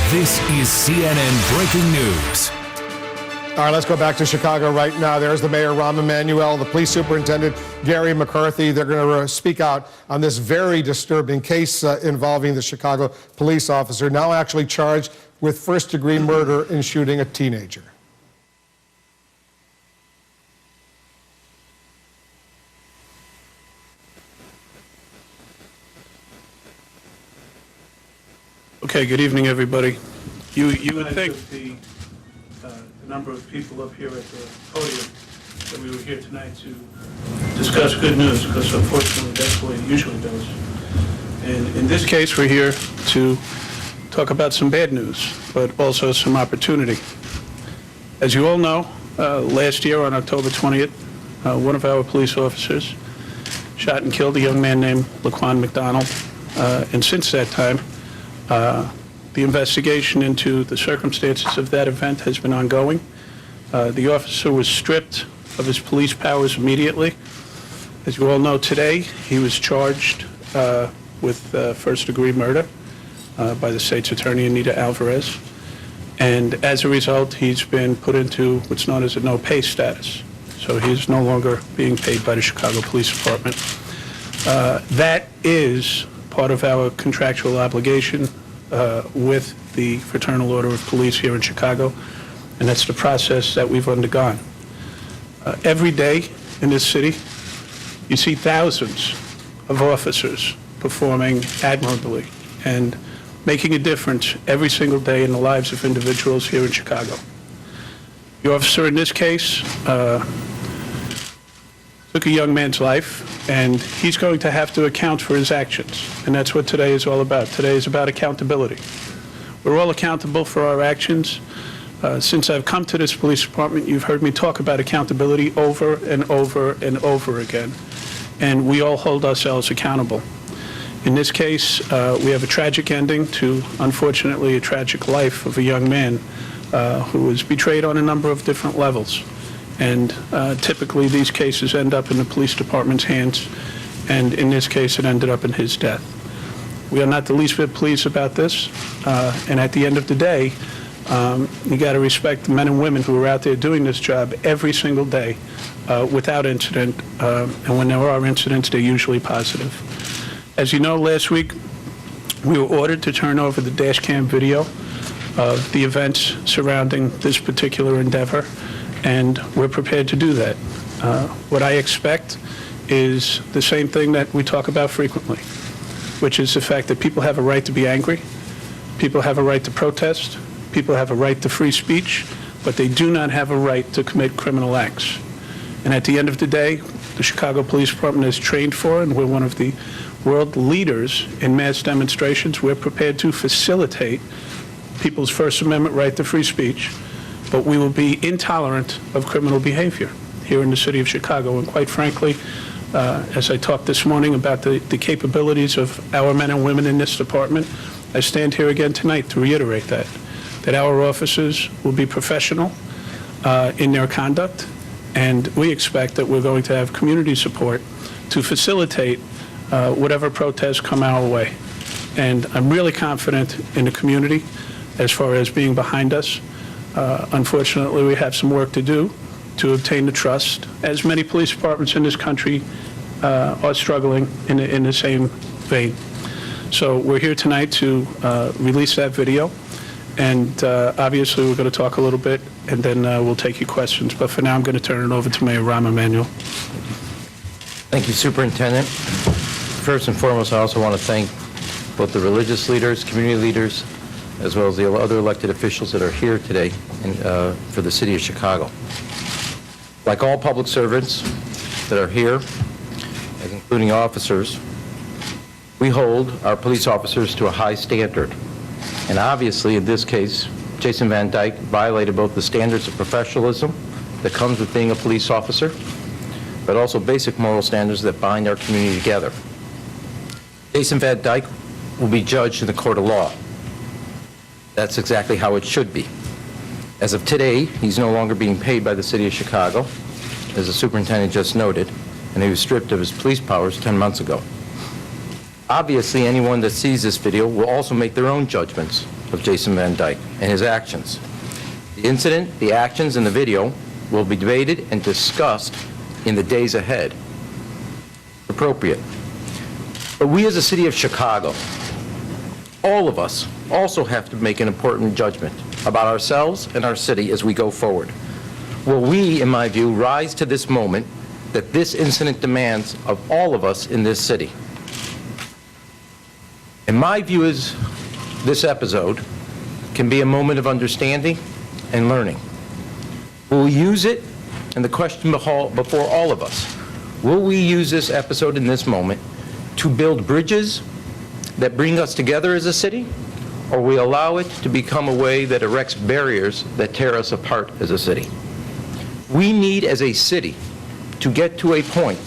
This is CNN Breaking News. All right, let's go back to Chicago right now. There's the mayor, Rahm Emanuel, the police superintendent, Gary McCarthy. They're going to speak out on this very disturbing case involving the Chicago police officer, now actually charged with first-degree murder in shooting a teenager. Okay, good evening, everybody. You would think the number of people up here at the podium that we were here tonight to discuss good news, because unfortunately that's the way it usually does. And in this case, we're here to talk about some bad news, but also some opportunity. As you all know, last year on October 20th, one of our police officers shot and killed a young man named Laquan McDonald. And since that time, the investigation into the circumstances of that event has been ongoing. The officer was stripped of his police powers immediately. As you all know, today he was charged with first-degree murder by the state's attorney, Anita Alvarez. And as a result, he's been put into what's known as a no-pay status. So he's no longer being paid by the Chicago Police Department. That is part of our contractual obligation with the Fraternal Order of Police here in Chicago, and that's the process that we've undergone. Every day in this city, you see thousands of officers performing admirably and making a difference every single day in the lives of individuals here in Chicago. The officer in this case took a young man's life, and he's going to have to account for his actions. And that's what today is all about. Today is about accountability. We're all accountable for our actions. Since I've come to this police department, you've heard me talk about accountability over and over and over again. And we all hold ourselves accountable. In this case, we have a tragic ending to, unfortunately, a tragic life of a young man who was betrayed on a number of different levels. And typically these cases end up in the police department's hands, and in this case it ended up in his death. We are not the least bit pleased about this, and at the end of the day, you got to respect the men and women who are out there doing this job every single day without incident, and when there are incidents, they're usually positive. As you know, last week we were ordered to turn over the dash cam video of the events surrounding this particular endeavor, and we're prepared to do that. What I expect is the same thing that we talk about frequently, which is the fact that people have a right to be angry, people have a right to protest, people have a right to free speech, but they do not have a right to commit criminal acts. And at the end of the day, the Chicago Police Department is trained for, and we're one of the world leaders in mass demonstrations. We're prepared to facilitate people's First Amendment right to free speech, but we will be intolerant of criminal behavior here in the city of Chicago. And quite frankly, as I talked this morning about the capabilities of our men and women in this department, I stand here again tonight to reiterate that our officers will be professional in their conduct, and we expect that we're going to have community support to facilitate whatever protests come our way. And I'm really confident in the community as far as being behind us. Unfortunately, we have some work to do to obtain the trust, as many police departments in this country are struggling in the same vein. So we're here tonight to release that video, and obviously we're going to talk a little bit, and then we'll take your questions. But for now, I'm going to turn it over to Mayor Rahm Emanuel. Thank you, Superintendent. First and foremost, I also want to thank both the religious leaders, community leaders, as well as the other elected officials that are here today for the city of Chicago. Like all public servants that are here, including officers, we hold our police officers to a high standard. And obviously, in this case, Jason Van Dyke violated both the standards of professionalism that comes with being a police officer, but also basic moral standards that bind our community together. Jason Van Dyke will be judged in the court of law. That's exactly how it should be. As of today, he's no longer being paid by the city of Chicago, as the superintendent just noted, and he was stripped of his police powers 10 months ago. Obviously, anyone that sees this video will also make their own judgments of Jason Van Dyke and his actions. The incident, the actions, and the video will be debated and discussed in the days ahead. Appropriate. But we as a city of Chicago, all of us also have to make an important judgment about ourselves and our city as we go forward. Will we, in my view, rise to this moment that this incident demands of all of us in this city? And my view is this episode can be a moment of understanding and learning. Will we use it? And the question before all of us, will we use this episode in this moment to build bridges that bring us together as a city, or we allow it to become a way that erects barriers that tear us apart as a city? We need, as a city, to get to a point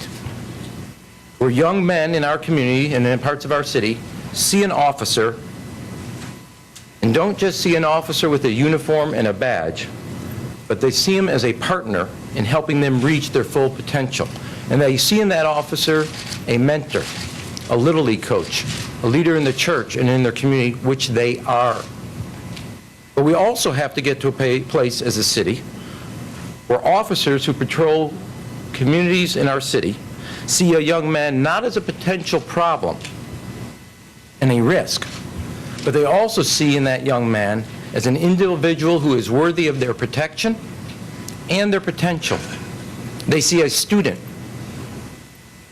where young men in our community and in parts of our city see an officer and don't just see an officer with a uniform and a badge, but they see him as a partner in helping them reach their full potential. And they see in that officer a mentor, a Little League coach, a leader in the church and in their community, which they are. But we also have to get to a place as a city where officers who patrol communities in our city see a young man not as a potential problem and a risk, but they also see in that young man as an individual who is worthy of their protection and their potential. They see a student,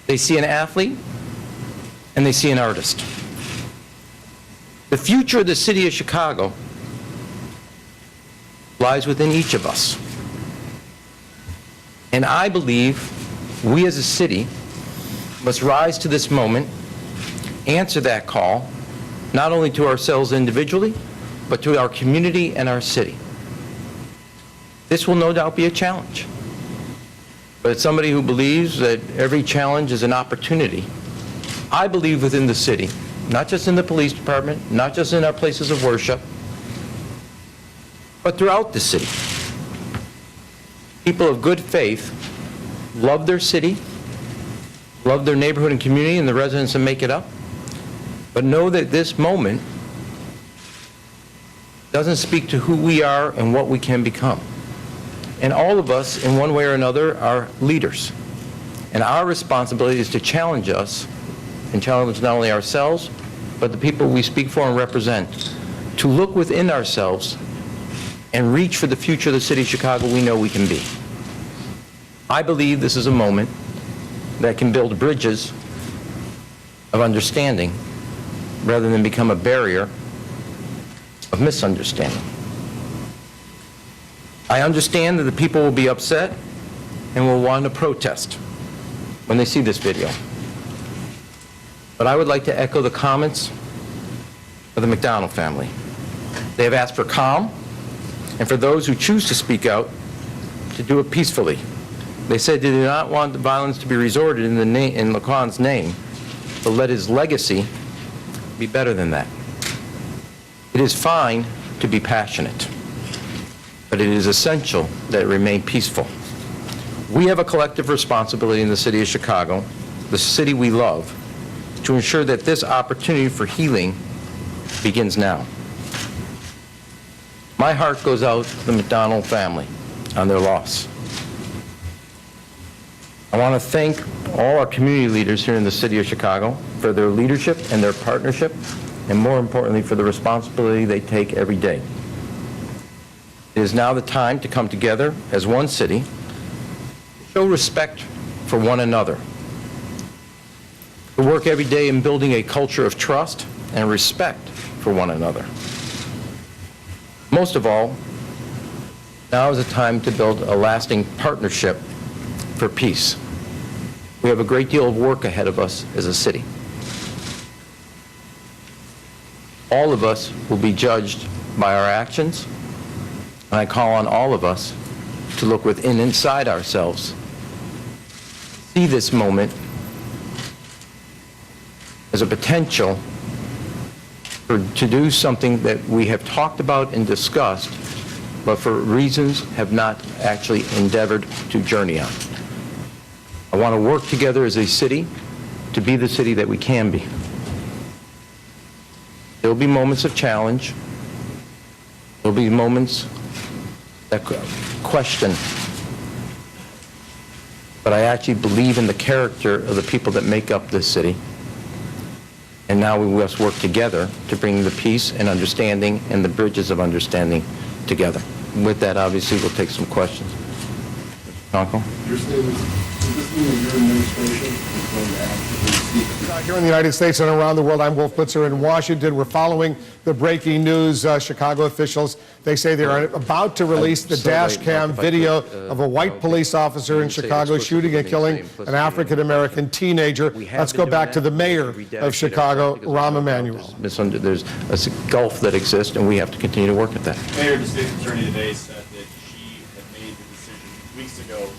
they see an athlete, and they see an artist. The future of the city of Chicago lies within each of us. And I believe we as a city must rise to this moment, answer that call, not only to ourselves individually, but to our community and our city. This will no doubt be a challenge. But as somebody who believes that every challenge is an opportunity, I believe within the city, not just in the police department, not just in our places of worship, but throughout the city, people of good faith love their city, love their neighborhood and community and the residents that make it up, but know that this moment doesn't speak to who we are and what we can become. And all of us, in one way or another, are leaders. And our responsibility is to challenge us, and challenge not only ourselves, but the people we speak for and represent, to look within ourselves and reach for the future of the city of Chicago we know we can be. I believe this is a moment that can build bridges of understanding rather than become a barrier of misunderstanding. I understand that the people will be upset and will want to protest when they see this video. But I would like to echo the comments of the McDonald family. They have asked for calm, and for those who choose to speak out, to do it peacefully. They said they do not want the violence to be resorted in Laquan's name, but let his legacy be better than that. It is fine to be passionate, but it is essential that it remain peaceful. We have a collective responsibility in the city of Chicago, the city we love, to ensure that this opportunity for healing begins now. My heart goes out to the McDonald family on their loss. I want to thank all our community leaders here in the city of Chicago for their leadership and their partnership, and more importantly, for the responsibility they take every day. It is now the time to come together as one city, show respect for one another, to work every day in building a culture of trust and respect for one another. Most of all, now is the time to build a lasting partnership for peace. We have a great deal of work ahead of us as a city. All of us will be judged by our actions, and I call on all of us to look within inside ourselves, see this moment as a potential to do something that we have talked about and discussed, but for reasons have not actually endeavored to journey on. I want to work together as a city to be the city that we can be. There will be moments of challenge, There'll be moments that question, but I actually believe in the character of the people that make up this city. And now we must work together to bring the peace and understanding and the bridges of understanding together. With that, obviously, we'll take some questions. Uncle? Your statement, does this mean that your administration is going to actively seek? Here in the United States and around the world, I'm Wolf Blitzer in Washington. We're following the breaking news. Chicago officials, they say they're about to release the dash cam video of a white police officer in Chicago shooting and killing an African-American teenager. Let's go back to the mayor of Chicago, Rahm Emanuel. There's a gulf that exists, and we have to continue to work at that. Mayor, the state's attorney today said that she had made the decision weeks ago to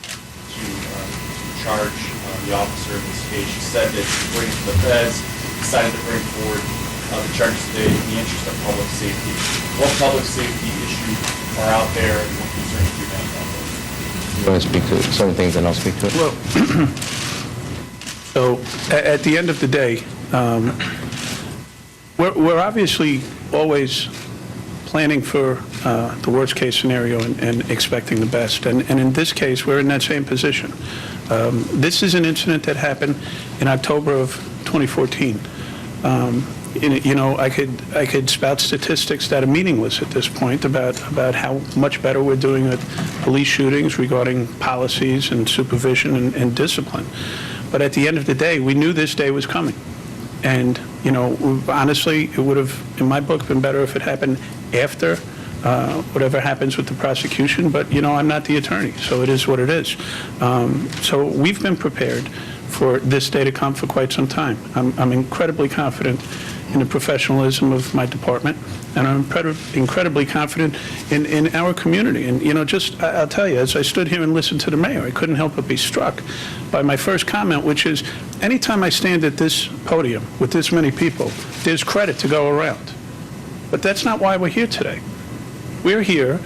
charge the officer in this case. She said that she's waiting for the feds, decided to bring forward the charges today in the interest of public safety. What public safety issues are out there, and what concerns do you have about those? You want to speak to some things, and I'll speak to it? Well, so at the end of the day, we're obviously always planning for the worst case scenario and expecting the best. And in this case, we're in that same position. This is an incident that happened in October of 2014. You know, I could spout statistics that are meaningless at this point about how much better we're doing at police shootings regarding policies and supervision and discipline. But at the end of the day, we knew this day was coming. And, you know, honestly, it would have, in my book, been better if it happened after whatever happens with the prosecution. But, you know, I'm not the attorney, so it is what it is. So we've been prepared for this day to come for quite some time. I'm incredibly confident in the professionalism of my department, and I'm incredibly confident in our community. And, you know, just, I'll tell you, as I stood here and listened to the mayor, I couldn't help but be struck by my first comment, which is, anytime I stand at this podium with this many people, there's credit to go around. But that's not why we're here today. We're here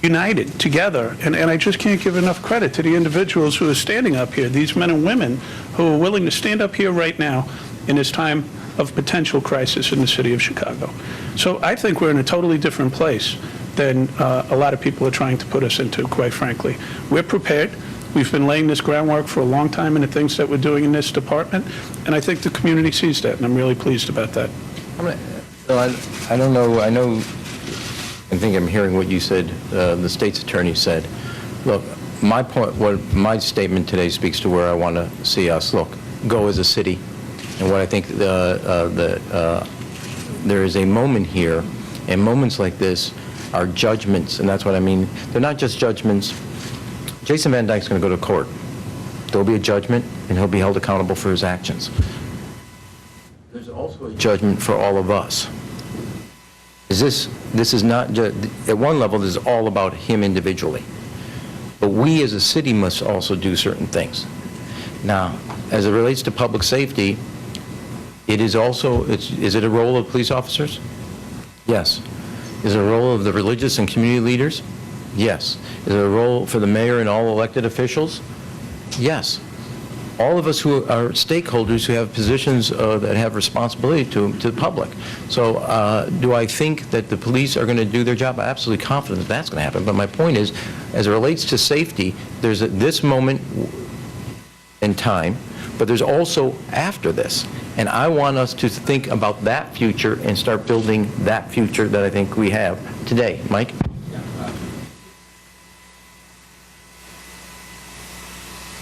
united together, and I just can't give enough credit to the individuals who are standing up here, these men and women who are willing to stand up here right now in this time of potential crisis in the city of Chicago. So I think we're in a totally different place than a lot of people are trying to put us into, quite frankly. We're prepared. We've been laying this groundwork for a long time in the things that we're doing in this department, and I think the community sees that, and I'm really pleased about that. I don't know, I think I'm hearing what you said, the state's attorney said. Look, my point, what my statement today speaks to where I want to see us, look, go as a city. And what I think there is a moment here, and moments like this are judgments, and that's what I mean. They're not just judgments. Jason Van Dyke's going to go to court. There'll be a judgment, and he'll be held accountable for his actions. There's also a judgment for all of us. This is not just, at one level, this is all about him individually. But we as a city must also do certain things. Now, as it relates to public safety, it is also, is it a role of police officers? Yes. Is it a role of the religious and community leaders? Yes. Is it a role for the mayor and all elected officials? Yes. All of us who are stakeholders who have positions that have responsibility to the public. So do I think that the police are going to do their job? I'm absolutely confident that that's going to happen. But my point is, as it relates to safety, there's this moment in time, but there's also after this. And I want us to think about that future and start building that future that I think we have today. Mike?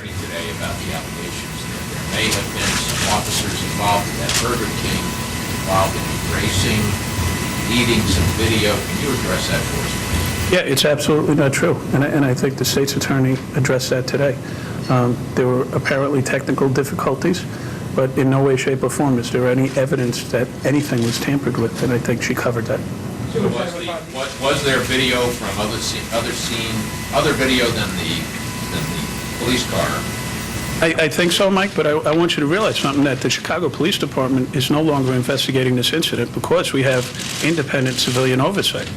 Today about the allegations that there may have been some officers involved in that Burger King, involved in racing, eating some video. Can you address that for us, please? Yeah, it's absolutely not true, and I think the state's attorney addressed that today. There were apparently technical difficulties, but in no way, shape, or form is there any evidence that anything was tampered with, and I think she covered that. So was there video from other video than the police car? I think so, Mike, but I want you to realize something, that the Chicago Police Department is no longer investigating this incident because we have independent civilian oversight.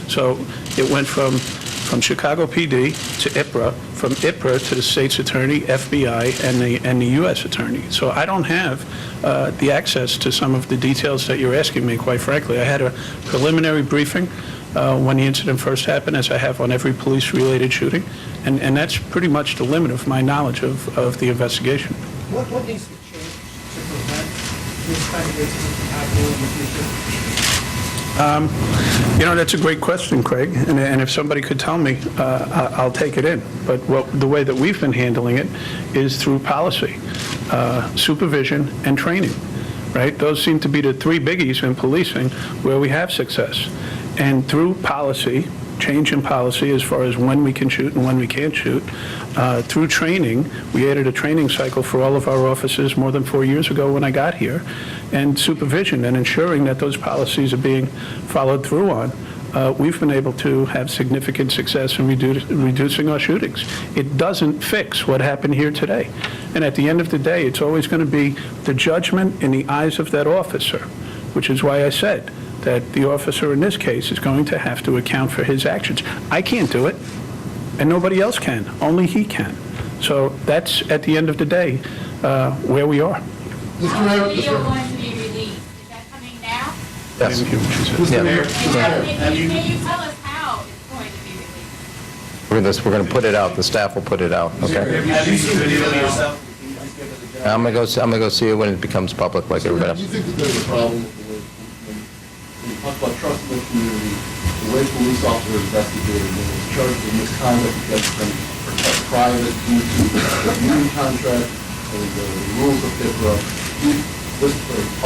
So it went from from Chicago PD to IPRA, from IPRA to the state's attorney, FBI, and the U.S. attorney. So I don't have the access to some of the details that you're asking me, quite frankly. I had a preliminary briefing when the incident first happened, as I have on every police-related shooting, and that's pretty much the limit of my knowledge of the investigation. What needs to change to prevent this kind of incident from happening in the future? That's a great question, Craig, and if somebody could tell me, I'll take it in. But the way that we've been handling it is through policy, supervision, and training, right? Those seem to be the three biggies in policing where we have success. And through policy, change in policy as far as when we can shoot and when we can't shoot, through training, we added a training cycle for all of our officers more than 4 years ago when I got here, and supervision and ensuring that those policies are being followed through on, we've been able to have significant success in reducing our shootings. It doesn't fix what happened here today. And at the end of the day, it's always going to be the judgment in the eyes of that officer, which is why I said that the officer in this case is going to have to account for his actions. I can't do it, and nobody else can. Only he can. So that's, at the end of the day, where we are. How is the video going to be released? Is that coming now? Yes. Yeah. Can you tell us how it's going to be released? We're going to put it out. The staff will put it out, okay? Have you seen the video yourself? I'm going to go see it when it becomes public like everybody Do you else. think that there's a problem with the way, when you talk about trust in the community, the way police officers investigated when it's charged with misconduct against them, protect private, due to the union contract and the rules of HIPAA? This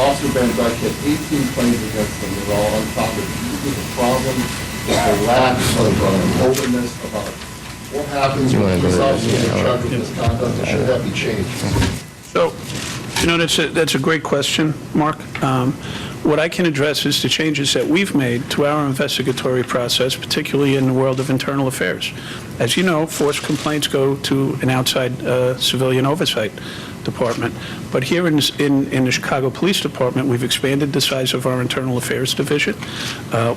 Officer Van Dyke had 18 claims against them, they're all unfounded. Do you think there's a problem with the lack of openness about what happens when police officers are charged with misconduct, and should that be changed? So, that's a great question, Mark. What I can address is the changes that we've made to our investigatory process, particularly in the world of internal affairs. As you know, forced complaints go to an outside civilian oversight department. But here in the Chicago Police Department, we've expanded the size of our internal affairs division.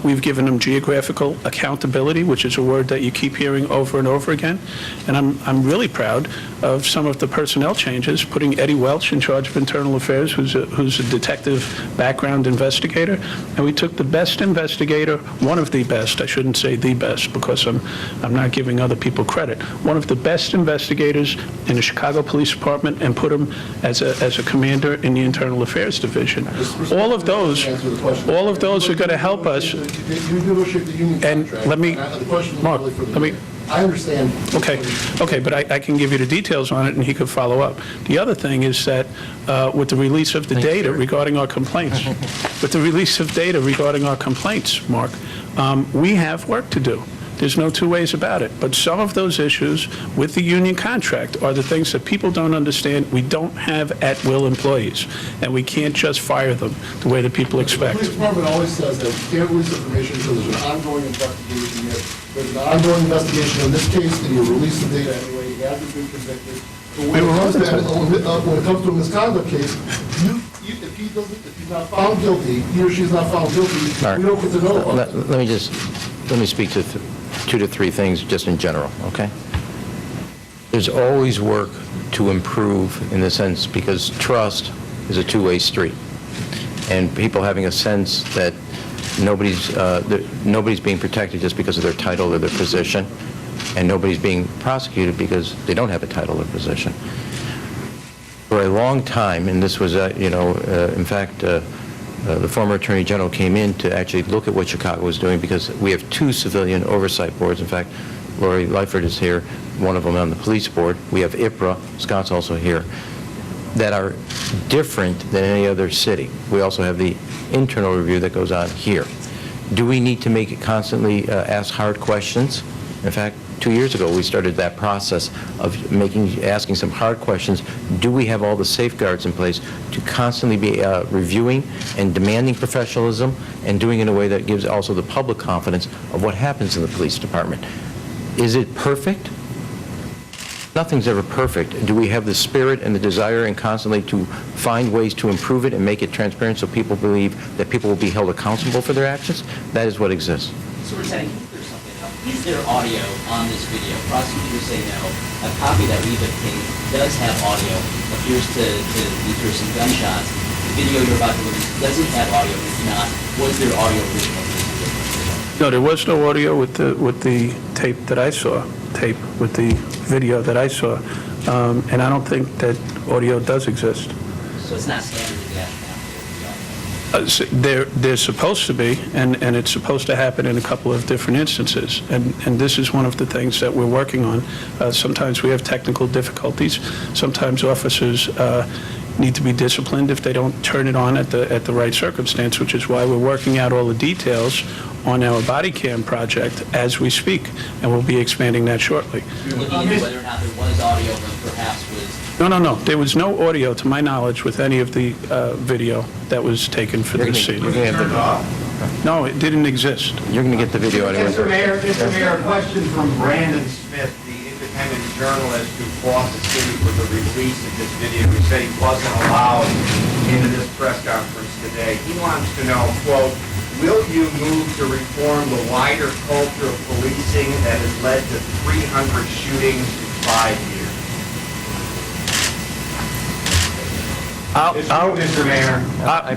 We've given them geographical accountability, which is a word that you keep hearing over and over again. And I'm really proud of some of the personnel changes, putting Eddie Welch in charge of internal affairs, who's a detective background investigator. And we took the best investigator, one of the best, I shouldn't say the best because I'm not giving other people credit, one of the best investigators in the Chicago Police Department, and put him as a commander in the Internal Affairs Division. All of those are going to help us. You negotiate the union And contract. let me, The question was Mark, really for the let me, mayor. I understand. okay, but I can give you the details on it, and he could follow up. The other thing is that with the release of the data regarding our complaints, Mark, we have work to do. There's no two ways about it. But some of those issues with the union contract are the things that people don't understand. We don't have at-will employees, and we can't just fire them the way that people The expect. police department always says that we can't release information until there's an ongoing investigation. Yet there's an ongoing investigation in this case, and you release the data anyway. He hasn't been convicted. But when it comes to a misconduct case, if he's not found guilty, he or she's not found guilty, Mark, we don't get to know about it. let me speak to 2 to 3 things just in general, okay? There's always work to improve in the sense, because trust is a two-way street. And people having a sense that nobody's being protected just because of their title or their position, and nobody's being prosecuted because they don't have a title or position. For a long time, and this was, in fact, the former Attorney General came in to actually look at what Chicago was doing, because we have 2 civilian oversight boards. In fact, Lori Leifert is here, one of them on the police board. We have IPRA, Scott's also here, that are different than any other city. We also have the internal review that goes on here. Do we need to make it constantly ask hard questions? In fact, 2 years ago, we started that process of asking some hard questions. Do we have all the safeguards in place to constantly be reviewing and demanding professionalism, and doing it in a way that gives also the public confidence of what happens in the police department? Is it perfect? Nothing's ever perfect. Do we have the spirit and the desire and constantly to find ways to improve it and make it transparent so people believe that people will be held accountable for their actions? That is what exists. Superintendent, can you clear something up? Is there audio on this video? Prosecutors say no. A copy that we've obtained does have audio, appears to hear some gunshots. The video you're about to release doesn't have audio. If not, was there audio original to this video? No, there was no audio with the tape that I saw, with the video that I saw. And I don't think that audio does exist. So it's not standard in the Ashland There's supposed to be, and it's supposed to happen in a couple of different instances. And this is one of the things that we're working on. Sometimes we have technical difficulties. Sometimes officers need to be disciplined if they don't turn it on at the right circumstance, which is why we're working out all the details on our body cam project as we speak, and we'll be expanding that shortly. Looking into whether or not there was audio, but perhaps was... No. There was no audio, to my knowledge, with any of the video that was taken for this scene. No, it didn't exist. You're going to get the video anyway. Mr. Mayor, a question from Brandon Smith, the independent journalist who fought the city for the release of this video. He said he wasn't allowed into this press conference today. He wants to know, quote, will you move to reform the wider culture of policing that has led to 300 shootings in 5 years? Mr. Mayor.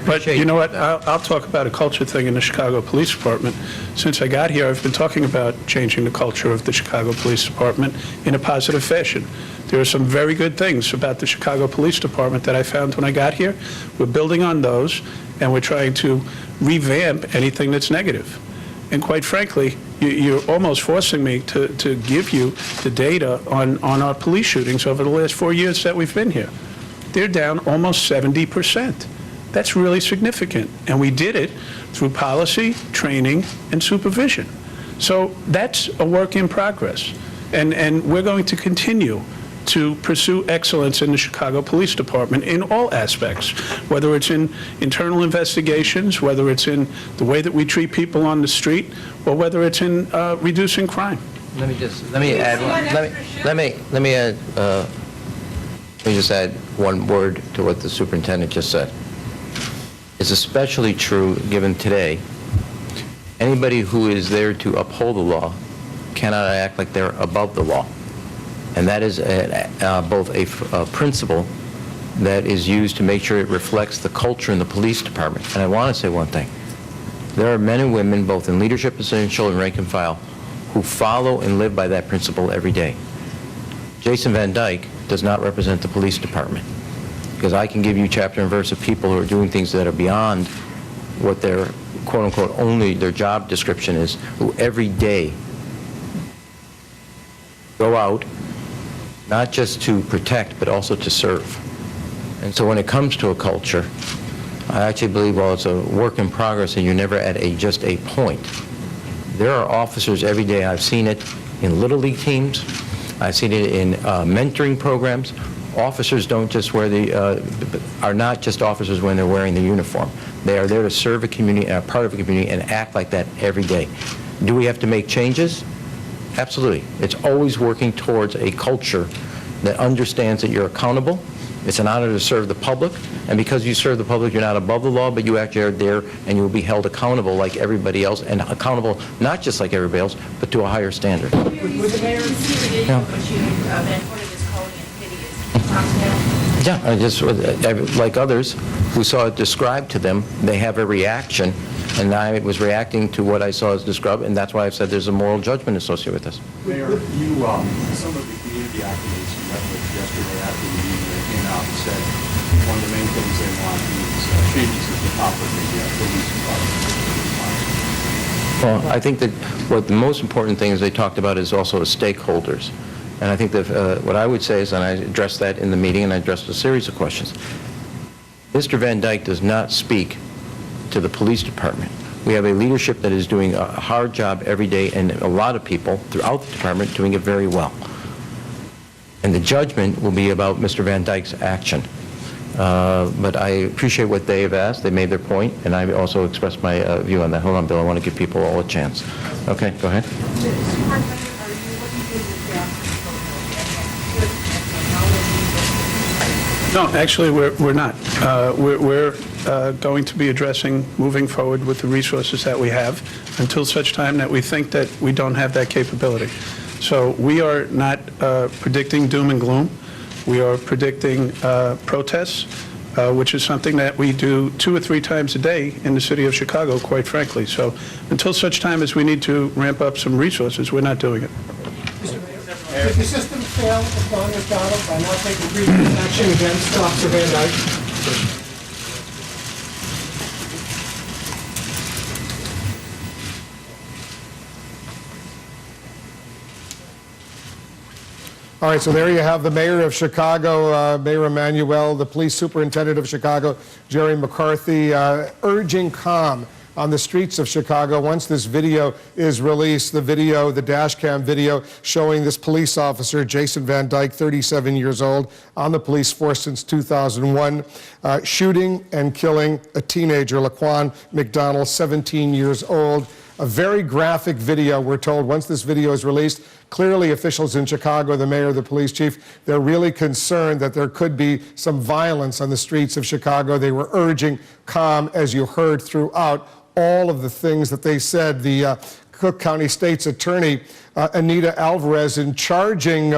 But you know what? I'll talk about a culture thing in the Chicago Police Department. Since I got here, I've been talking about changing the culture of the Chicago Police Department in a positive fashion. There are some very good things about the Chicago Police Department that I found when I got here. We're building on those, and we're trying to revamp anything that's negative. And quite frankly, you're almost forcing me to give you the data on our police shootings over the last 4 years that we've been here. They're down almost 70%. That's really significant. And we did it through policy, training, and supervision. So that's a work in progress. And we're going to continue to pursue excellence in the Chicago Police Department in all aspects, whether it's in internal investigations, whether it's in the way that we treat people on the street, or whether it's in reducing crime. Let me just add one word to what the superintendent just said. It's especially true given today. Anybody who is there to uphold the law cannot act like they're above the law. And that is both a principle that is used to make sure it reflects the culture in the police department. And I want to say one thing. There are men and women, both in leadership positions and rank and file, who follow and live by that principle every day. Jason Van Dyke does not represent the police department, because I can give you chapter and verse of people who are doing things that are beyond what their quote-unquote only their job description is, who every day go out not just to protect but also to serve. And so when it comes to a culture, I actually believe, while it's a work in progress and you're never at just a point, there are officers every day. I've seen it in Little League teams. I've seen it in mentoring programs. Officers don't just are not just officers when they're wearing the uniform. They are there to serve a community and are part of a community and act like that every day. Do we have to make changes? Absolutely. It's always working towards a culture that understands that you're accountable. It's an honor to serve the public, and because you serve the public, you're not above the law, but you actually are there, and you will be held accountable like everybody else, and accountable not just like everybody else, but to a higher standard. Would the mayor see the video, but you then put it as calling it hideous? Yeah, I just, like others who saw it described to them, they have a reaction, and I was reacting to what I saw as described, and that's why I've said there's a moral judgment associated with this. Mayor, you, some of the community activists you met with yesterday after the meeting, they came out and said one of the main things they want is changes at the top of the police department. Well, I think that what the most important thing is they talked about is also stakeholders. And I think that what I would say is, and I addressed that in the meeting, and I addressed a series of questions, Mr. Van Dyke does not speak to the police department. We have a leadership that is doing a hard job every day, and a lot of people throughout the department doing it very well. And the judgment will be about Mr. Van Dyke's action. But I appreciate what they have asked. They made their point, and I also expressed my view on that. Hold on, Bill. I want to give people all a chance. Okay, go ahead. No, actually, we're not. We're going to be addressing, moving forward with the resources that we have until such time that we think that we don't have that capability. So we are not predicting doom and gloom. We are predicting protests, which is something that we do 2 or 3 times a day in the city of Chicago, quite frankly. So until such time as we need to ramp up some resources, we're not doing it. Did the system fail at Don McDonald by not taking previous action against Officer Van Dyke? All right, so there you have the mayor of Chicago, Mayor Emanuel, the police superintendent of Chicago, Jerry McCarthy, urging calm on the streets of Chicago once this video is released. The video, the dash cam video showing this police officer, Jason Van Dyke, 37 years old, on the police force since 2001, shooting and killing a teenager, Laquan McDonald, 17 years old. A very graphic video, we're told, once this video is released. Clearly, officials in Chicago, the mayor, the police chief, they're really concerned that there could be some violence on the streets of Chicago. They were urging calm, as you heard throughout all of the things that they said. The Cook County State's Attorney, Anita Alvarez, in charging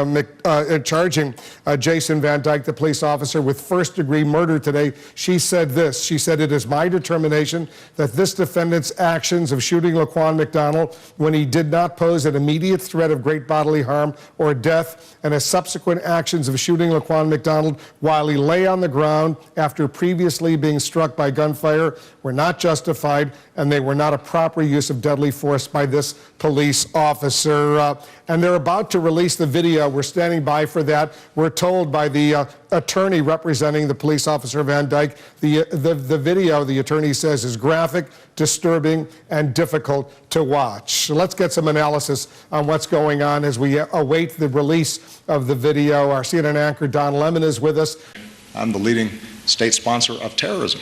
Jason Van Dyke, the police officer, with first-degree murder today. She said this. She said, "It is my determination that this defendant's actions of shooting Laquan McDonald when he did not pose an immediate threat of great bodily harm or death, and his subsequent actions of shooting Laquan McDonald while he lay on the ground after previously being struck by gunfire were not justified, and they were not a proper use of deadly force by this police officer." And they're about to release the video. We're standing by for that. We're told by the attorney representing the police officer Van Dyke, the video, the attorney says, is graphic, disturbing, and difficult to watch. So let's get some analysis on what's going on as we await the release of the video. Our CNN anchor Don Lemon is with us. I'm the leading state sponsor of terrorism